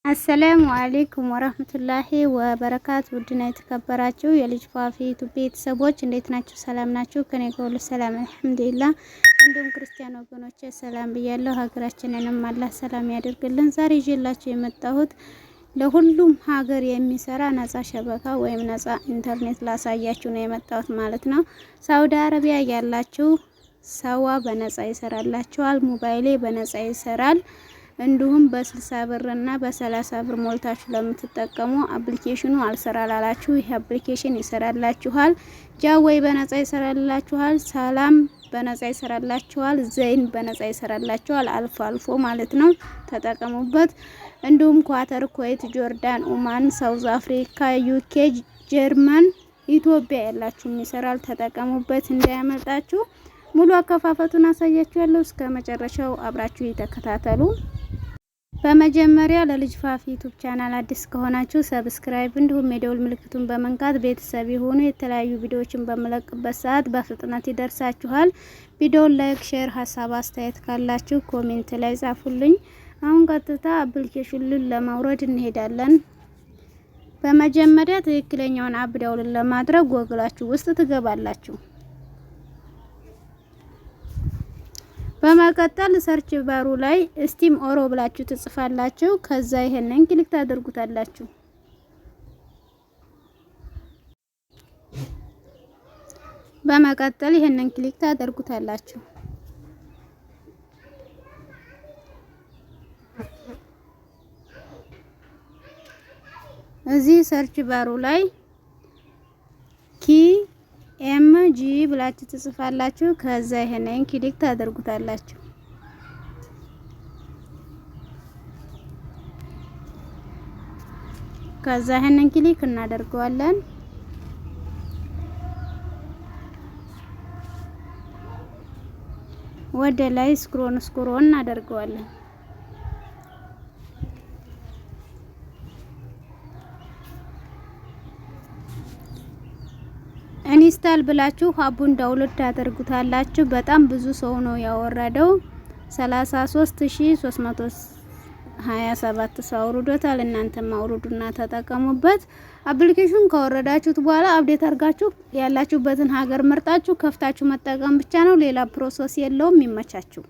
አሰላሙ አለይኩም ወራህመቱላሂ ወበረካቱ። ውድና የተከበራችሁ የልጅ ፋፊ ዩቲዩብ ቤተሰቦች እንዴት ናችሁ? ሰላም ናችሁ? ከኔ ጋር ሁሉ ሰላም አልሐምዱሊላህ። እንዲሁም ክርስቲያን ወገኖቼ ሰላም ብያለሁ። ሀገራችንንም አላህ ሰላም ያደርግልን። ዛሬ ይዤላችሁ የመጣሁት ለሁሉም ሀገር የሚሰራ ነፃ ሸበካ ወይም ነፃ ኢንተርኔት ላሳያችሁ ነው የመጣሁት ማለት ነው። ሳውዲ አረቢያ ያላችሁ ሰዋ በነፃ ይሰራላችኋል። ሞባይሌ በነፃ ይሰራል። እንዲሁም በ60 ብር እና በ30 ብር ሞልታችሁ ለምትጠቀሙ አፕሊኬሽኑ አልሰራላላችሁ ይሄ አፕሊኬሽን ይሰራላችኋል። ጃዌይ በነፃ ይሰራላችኋል። ሰላም በነፃ ይሰራላችኋል። ዘይን በነፃ ይሰራላችኋል። አልፎ አልፎ ማለት ነው፣ ተጠቀሙበት። እንዲሁም ኳተር፣ ኩዌት፣ ጆርዳን፣ ኦማን፣ ሳውዝ አፍሪካ፣ ዩኬ፣ ጀርመን፣ ኢትዮጵያ ያላችሁም ይሰራል። ተጠቀሙበት እንዳያመልጣችሁ። ሙሉ አከፋፈቱን አሳያችኋለሁ። እስከ መጨረሻው አብራችሁ ይተከታተሉ። በመጀመሪያ ለልጅ ፋፊ ዩቲዩብ ቻናል አዲስ ከሆናችሁ ሰብስክራይብ እንዲሁም የደውል ምልክቱን በመንካት ቤተሰብ ይሁኑ። የተለያዩ ቪዲዮዎችን በመለቅበት ሰዓት በፍጥነት ይደርሳችኋል። ቪዲዮውን ላይክ፣ ሼር፣ ሀሳብ አስተያየት ካላችሁ ኮሜንት ላይ ጻፉልኝ። አሁን ቀጥታ አፕሊኬሽኑን ለማውረድ እንሄዳለን። በመጀመሪያ ትክክለኛውን አፕ ዳውንሎድ ለማድረግ ጎግላችሁ ውስጥ ትገባላችሁ። በመቀጠል ሰርች ባሩ ላይ ስቲም ኦሮ ብላችሁ ትጽፋላችሁ። ከዛ ይሄንን ክሊክ ታደርጉታላችሁ። በመቀጠል ይሄንን ክሊክ ታደርጉታላችሁ። እዚህ ሰርች ባሩ ላይ ኤምጂ ብላችሁ ትጽፋላችሁ። ከዛ ይሄንን ክሊክ ታደርጉታላችሁ። ከዛ ይሄንን ክሊክ እናደርገዋለን። ወደ ላይ ስክሮን እናደርገዋለን። ኢንስታል ብላችሁ አፑን ዳውንሎድ ታደርጉታላችሁ። በጣም ብዙ ሰው ነው ያወረደው። 33327 ሰው አውርዶታል። እናንተም አውርዱና ተጠቀሙበት። አፕሊኬሽኑን ካወረዳችሁት በኋላ አፕዴት አድርጋችሁ ያላችሁበትን ሀገር መርጣችሁ ከፍታችሁ መጠቀም ብቻ ነው። ሌላ ፕሮሰስ የለውም። ይመቻችሁ።